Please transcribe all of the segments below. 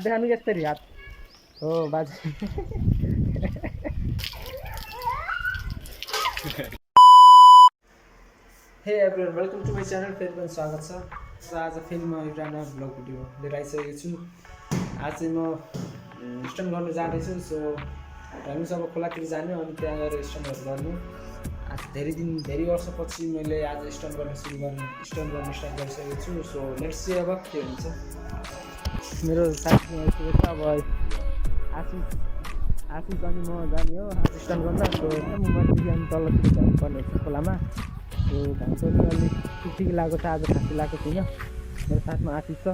देखाउनु यसरी हात हो बाजे हे everyone welcome to my channel फेरि पनि स्वागत छ आज फेरि म एउटा नयाँ भ्लग भिडियो लिएर आइसकेको छु आज चाहिँ म स्टन गर्नु जाँदैछु सो हामी सब खोलातिर जाने अनि त्यहाँ गएर स्टनहरू गर्नु आज धेरै वर्षपछि मैले आज स्टन गर्न स्टार्ट गरिसकेको छु सो लेट्स सी अब के हुन्छ मेरो साथी आइसकेको छ अब आशिष अनि म जाने हो आज स्टन गर्न सो म माथि अनि तलतिर जानुपर्ने छ खोलामा सो घाम पनि अलिक ठिक लागेको छ आज खासै लागेको छैन मेरो साथमा आशिष छ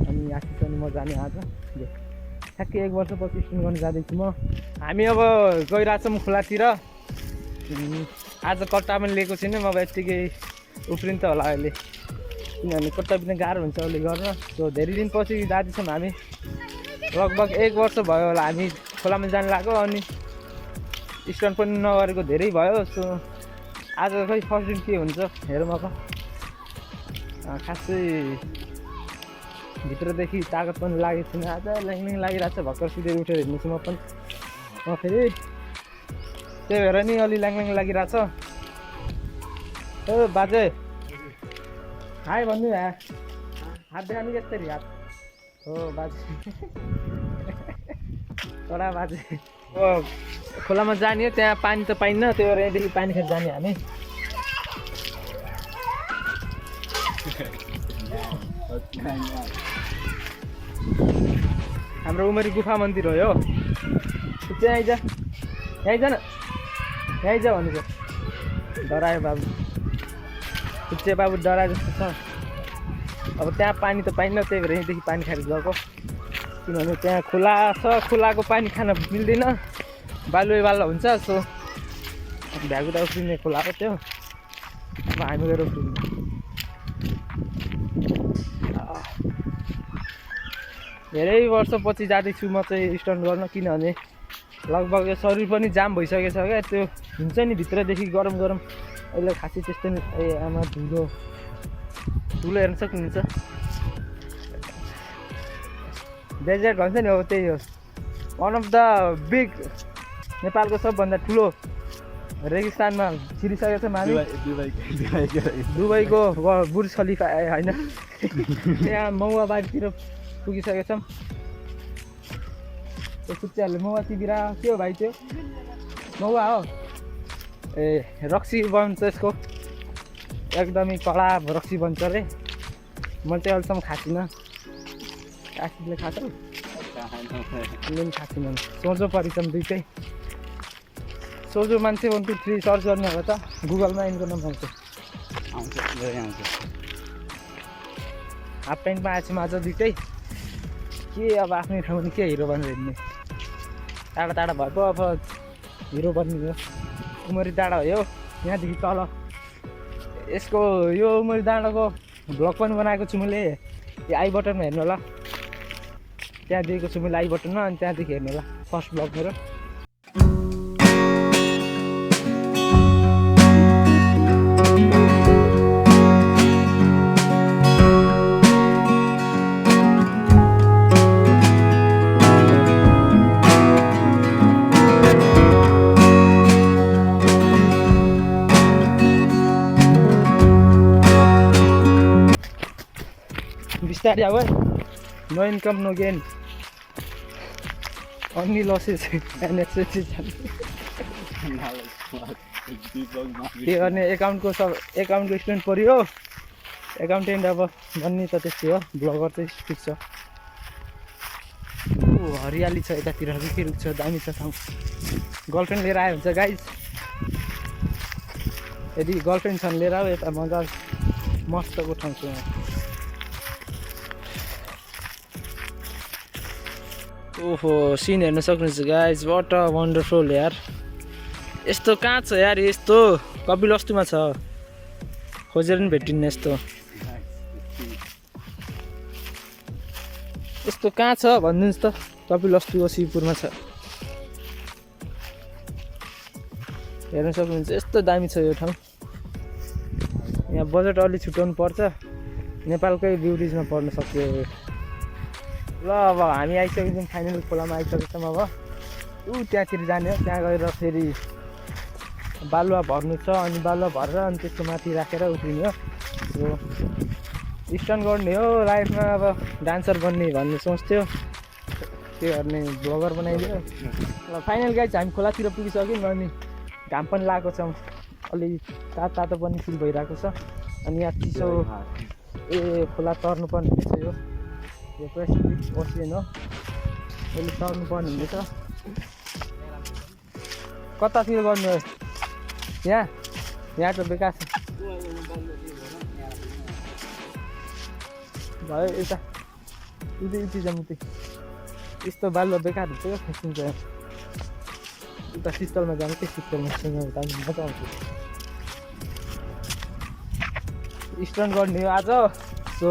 अनि आशिष अनि म जाने आज ठ्याक्कै 1 वर्षपछि स्टन गर्न जाँदैछु म हामी अब गइरहेछौँ खोलातिर आज कट्टा पनि लिएको छैनौँ अब यत्तिकै उफ्रिन्छ होला अहिले किनभने कट्टा पनि गाह्रो हुन्छ अहिले गर्न सो धेरै दिनपछि जाँदैछौँ हामी लगभग 1 वर्ष भयो होला हामी खोलामा जान लाग्यो अनि स्टन पनि नगरेको धेरै भयो सो आज खै फर्स्ट दिन के हुन्छ हेरौँ अब खासै भित्रदेखि तागत पनि लागेको छैन आज ल्याङ लागिरहेको छ भर्खर सुतेर उठेर हिँड्दैछु म पनि फेरि त्यही भएर नि अलि ल्याङ लागिरहेछ ओ बाजे हाई भन्नु हात देखाउनु यसरी हात हो बाजे कडा बाजे खोलामा जाने हो त्यहाँ पानी त पाइन्न त्यो भएर यहाँदेखि पानी खेर जाने हामी हाम्रो उमेरी गुफा मन्दिर हो यो चाहिँ आइज न आइज भनेको डरायो बाबु खुच्चे बाबु डरायो जस्तो छ अब त्यहाँ पानी त पाइन्न त्यही भएर यहीँदेखि पानी खाएर गएको किनभने त्यहाँ खोला छ खोलाको पानी खान मिल्दैन बालुवा हुन्छ सो भ्यागुदा उफ्रिने खोला हो त्यो अब हामी गएर उफ्रिने धेरै वर्षपछि जाँदैछु म चाहिँ स्टन गर्न किनभने लगभग यो शरीर पनि जाम भइसकेको छ क्या त्यो हुन्छ नि भित्रदेखि गरम अहिले खासै त्यस्तो नि ए आमा धुलो हेर्न सक्नुहुन्छ डेजर्ट भन्छ नि अब त्यही हो वान अफ द बिग नेपालको सबभन्दा ठुलो रेगिस्तानमा छिरिसकेको छौँ हामी दुबईको बुर्ज खलिफा होइन त्यहाँ मौवाबारीतिर पुगिसकेको छौँ त्यो कुच्चाहरूले मौवा टिपिरा के हो भाइ त्यो मौवा हो ए रक्सी बन्छ यसको एकदमै कडा रक्सी बन्छ अरे म चाहिँ अहिलेसम्म खाएको छुइनँ आशिषले खाएको उसले पनि खाएको छैन सोझो परिचम दुइटै सोझो मान्छे 1 2 3 सर्च गर्ने हो त गुगलमा इन गर्न पाउँछ हाफ प्यान्टमा आएको छु आज दुइटै के अब आफ्नै ठाउँमा के हिरो बनेर हिँड्ने टाढा भएको अब हिरो बन्ने हो उमरी डाँडा हो यो यहाँदेखि तल यसको यो उमरी डाँडाको भ्लग पनि बनाएको छु मैले यो आई बटनमा हेर्नु होला त्यहाँ दिएको छु मैले आई बटनमा अनि त्यहाँदेखि हेर्नु होला फर्स्ट भ्लग मेरो बिस्तारै अब no income no gain only losses and expenses के गर्ने एकाउन्टको स्टुडेन्ट पऱ्यो एकाउन्टेन्ट अब भन्ने त त्यस्तै हो ब्लगर चाहिँ ठिक छ हरियाली छ यतातिर रुखी रुख छ दामी छ ठाउँ गर्लफ्रेन्ड लिएर आयो हुन्छ गाइज यदि गर्लफ्रेन्ड छन् लिएर आऊ यता मजा मस्तको ठाउँ छ ओहो सिन हेर्न सक्नुहुन्छ गाइज वाट अ वन्डरफुल यार यस्तो कहाँ छ यार यस्तो कपिलवस्तुमा छ खोजेर पनि भेटिन्न यस्तो कहाँ छ भनिदिनुहोस् त कपिलवस्तुको शिवपुरमा छ हेर्न सक्नुहुन्छ यस्तो दामी छ यो ठाउँ यहाँ बजेट अलि छुट्याउनु पर्छ नेपालकै ब्युटिजमा पर्न सक्यो ल अब हामी आइसकेछौँ फाइनल खोलामा आइसकेछौँ अब त्यहाँतिर जाने हो त्यहाँ गएर फेरि बालुवा भर्नु छ अनि बालुवा भरेर अनि त्यसको माथि राखेर उत्रिने हो सो स्टन्ट गर्ने हो लाइफमा अब डान्सर बन्ने भन्ने सोच थियो त्यो गर्ने ब्लगर बनाइदियो ल फाइनल गाइज हामी खोलातिर पुगिसक्यौँ अनि घाम पनि लागेको छ अलि तातो पनि फिल भइरहेको छ अनि यहाँ चिसो खोला तर्नुपर्ने हुँदैछ यो पेसिफिक ओसियन हो यसले तर्नुपर्ने हुँदैछ कतातिर गर्नु हो यहाँ त बेकार छ भयो यता उति जाउँ यस्तो बालुवा बेकार हुन्छ क्या खसिन्छ उता शीतलमा जानु के शीतलमा मजा आउँछ स्टन्ट गर्ने हो आज सो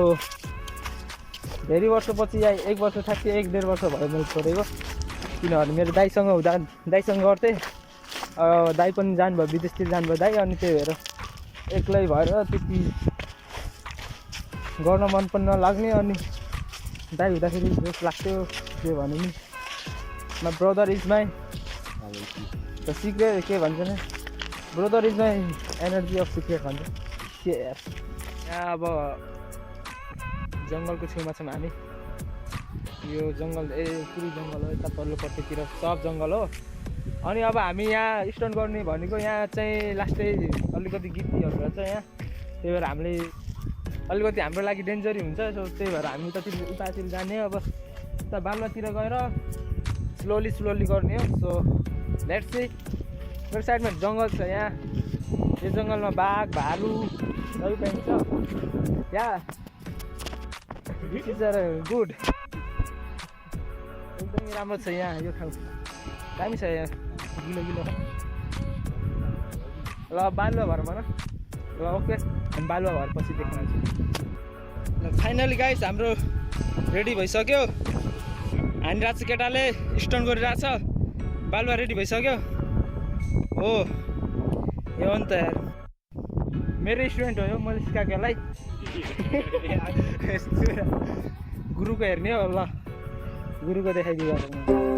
धेरै वर्षपछि 1 वर्ष ठ्याक्कै 1-1.5 वर्ष भयो मैले छोडेको किनभने मेरो दाइसँग हुँदा दाइसँग गर्थेँ दाइ पनि जानुभयो विदेशतिर जानुभयो दाइ अनि त्यही भएर एक्लै भएर त्यति गर्न मन पनि नलाग्ने अनि दाइ हुँदाखेरि जोस लाग्थ्यो के भने नि my brother is my the secret के भन्छ नि brother is my energy of secret भन्छ के यहाँ अब जङ्गलको छेउमा छौँ हामी यो जङ्गल पुरै जङ्गल हो यता पल्लोपट्टितिर सब जङ्गल हो अनि अब हामी यहाँ स्टन्ट गर्ने भनेको यहाँ चाहिँ लास्टै अलिकति गिट्टीहरू छ यहाँ त्यही भएर हामीले अलिकति हाम्रो लागि डेन्जरी हुन्छ सो त्यही भएर हामी उतातिर जाने अब उता बालुवातिर गएर स्लोली गर्ने हो सो लेट्स सी मेरो साइडमा जङ्गल छ यहाँ यो जङ्गलमा बाघ भालु सबै पाइन्छ यहाँ दिस इज गुड एकदमै राम्रो छ यहाँ यो ठाउँ दामी छ यहाँ गिलो ल बालुवा भएर भन ल ओके हामी बालुवा भएपछि देख्नुहुन्छ ल फाइनली गाइस हाम्रो रेडी भइसक्यो हानिरहेको छ केटाले स्टन्ट गरिरहेछ बालुवा रेडी भइसक्यो हो यो हो नि त यार मेरो स्टुडेन्ट हो यो मैले सिकाएकोलाई गुरुको हेर्ने हो ल गुरुको देखाइदियो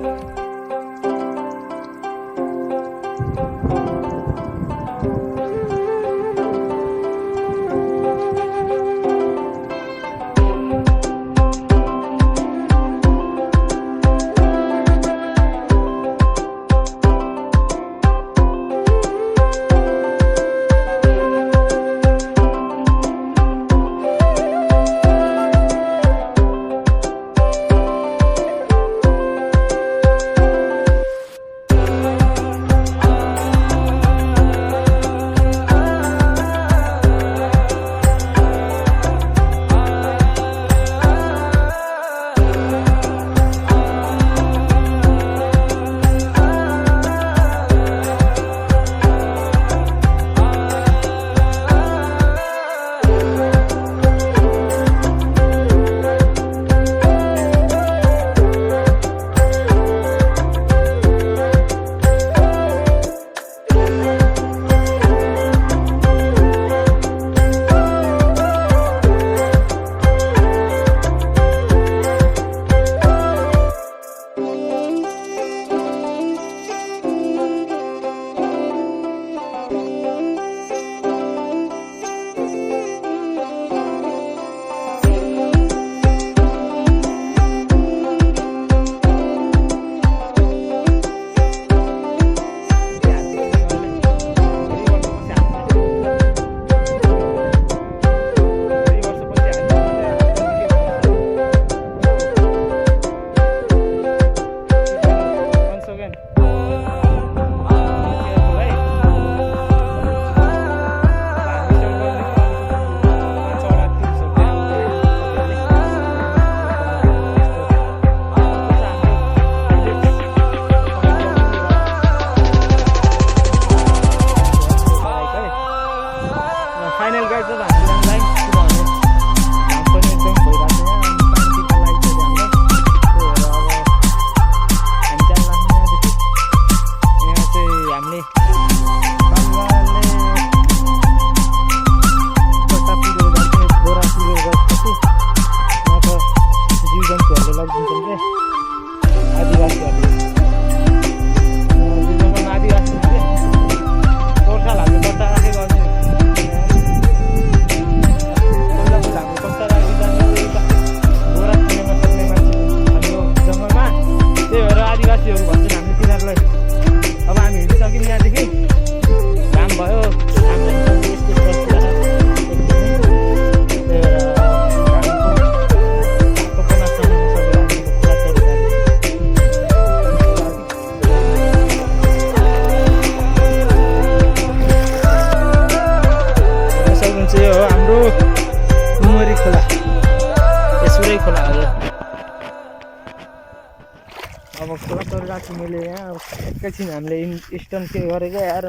आएपछि मैले यहाँ एकैछिन हामीले स्टोन के गरेको यार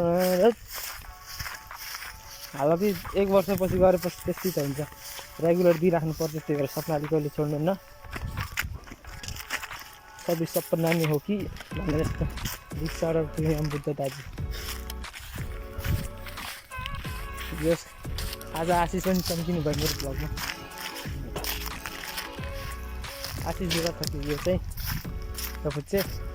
हालाकि 1 वर्षपछि गरेपछि त्यस्तै त हुन्छ रेगुलर दिइराख्नु पर्छ त्यही भएर सपना अलिक कहिले छोड्नुहुन्न सबै सपना नै हो कि भनेर यस्तो रिक्सा र बुद्ध दाजु यस आज आशिष पनि चम्किनु भयो मेरो ब्लगमा आशिष दिएर थप्यो यो चाहिँ तपाईँ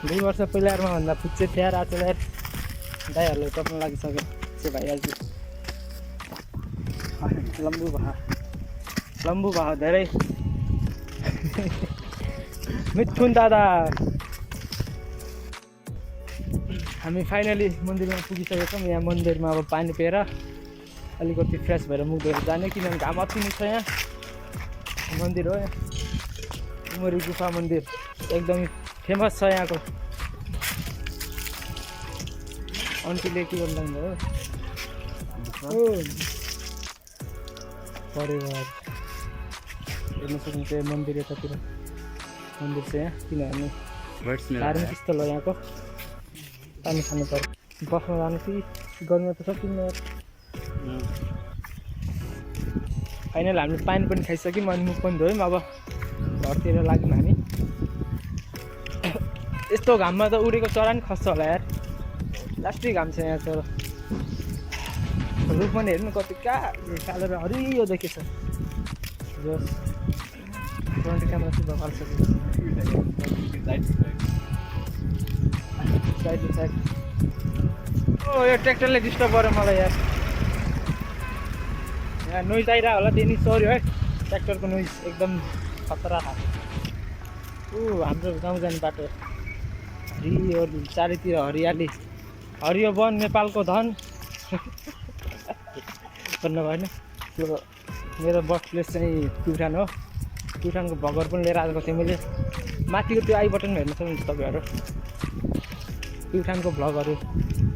दुई वर्ष पहिलामा भन्दा फुच्चे थिएर आज दाइहरूले टप्न लागिसक्यो त्यो भाइ आज लम्बु भयो धेरै मिथुन दादा हामी फाइनली मन्दिरमा पुगिसकेका छौँ यहाँ मन्दिरमा अब पानी पिएर अलिकति फ्रेस भएर मुख धोएर जाने किनभने घाम अति नै छ यहाँ मन्दिर हो उमरी गुफा मन्दिर एकदमै फेमस छ यहाँको आन्टीले के गर्नु लाग्नुभयो परिवार हेर्न सक्नुहुन्छ मन्दिर यतातिर मन्दिर छ यहाँ किनभने धार्मिक स्थल हो यहाँको पानी खानु पर्यो बस्न जानु कि गर्नु त सकिन्न फाइनल हामीले पानी पनि खाइसक्यौँ अनि मुख पनि धोयौँ अब घरतिर लाग्यौँ हामी यस्तो घाममा त उडेको चरा नि खस्छ होला यार लास्टै घाम छ यहाँ तर रुख पनि हेर्नु कति कहाँ कालो र हरियो देखेछ जस फ्रन्ट क्यामेरा चाहिँ भइसक्यो साइड टु साइड ओ यो ट्र्याक्टरले डिस्टर्ब गर्यो मलाई यार यहाँ नोइज आइरहेको होला त्यही नि सरी है ट्र्याक्टरको नोइज एकदम खतरा हाम्रो गाउँ जाने बाटो हरियो चारैतिर हरियाली हरियो वन नेपालको धन भन्नु भएन त्यो मेरो बर्थ प्लेस चाहिँ प्युठान हो प्युठानको भ्लगर पनि लिएर आएको थिएँ मैले माथिको त्यो आई बटन हेर्न सक्नुहुन्छ तपाईँहरू प्युठानको भ्लगहरू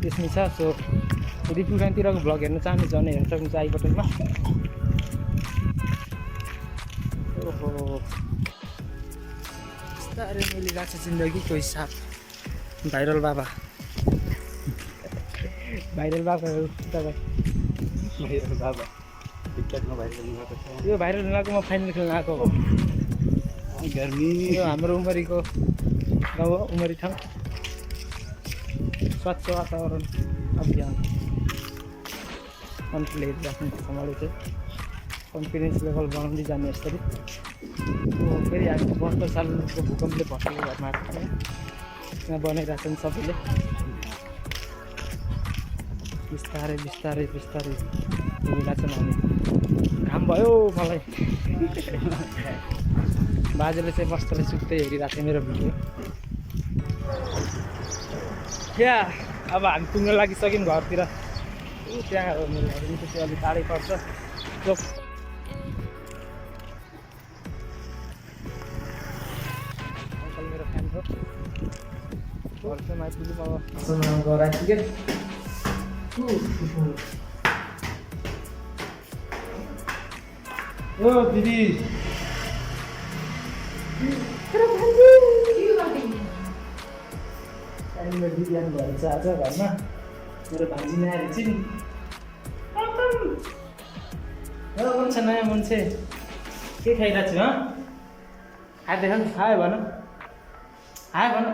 त्यसमै छ सो यदि प्युठानतिरको भ्लग हेर्न चाहनुहुन्छ भने हेर्न सक्नुहुन्छ आई बटनमा ओहो बिस्तारै मिलिरहेको छ जिन्दगीको हिसाब भाइरल बाबा भाइरल बाबाहरू तपाईँ भाइरल बाबा टिकटकमा भाइरल भएको छ यो भाइरल हुनको म फाइनल खेल्न आएको हो गर्मी यो हाम्रो उमरीको गाउँ हो उमरी ठाउँ स्वच्छ वातावरण अभियान मन्त्रीले हेरिराख्नु सम्हालेको चाहिँ कन्फिडेन्स लेभल बढाउँदै जाने यसरी फेरि हामी 72 सालको भूकम्पले भत्केको घरमा आएको छ यहाँ बनाइरहेको छन् सबैले बिस्तारै बिस्तारै बिस्तारै हिँडिरहेको छन् हामी घाम भयो मलाई बाजेले चाहिँ मस्तले सुत्दै हेरिरहेको थियो मेरो भिडियो क्या अब हामी पुग्न लागिसक्यौँ घरतिर त्यहाँ मेरो घरदेखि चाहिँ अलिक टाढै पर्छ अङ्कल मेरो फ्यान हो घरसम्म आइपुग्यो अब घर आइपुग्यो ओ दिदी मेरो दिदी आउनु भएको छ आज घरमा मेरो भान्जी नआएर चाहिँ नि छ नयाँ मान्छे के खाइरहेको छु खाए देख नि खायो भन खायो भन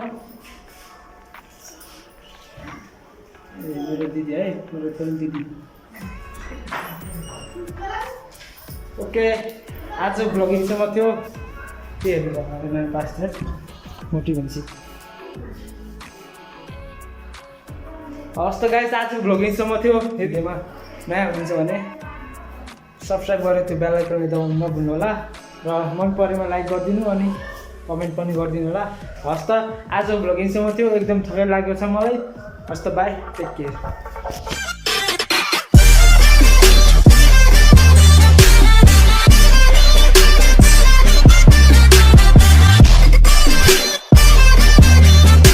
ए मेरो दिदी है मेरो ठुलो दिदी ओके आज भ्लगिङसम्म थियो के हेर्नु 5 मिनट मोटी भन्छ हस् त गाइस आज भ्लगिङसम्म थियो यदिमा नयाँ हुनुहुन्छ भने सब्सक्राइब गरेर त्यो बेल आइकन दबाउनु नभुल्नु होला र मन परेमा लाइक गरिदिनु अनि कमेन्ट पनि गरिदिनु होला हस् त आज भ्लगिङसम्म थियो एकदम थकै लागेको छ मलाई हस् त बाई टेक केयर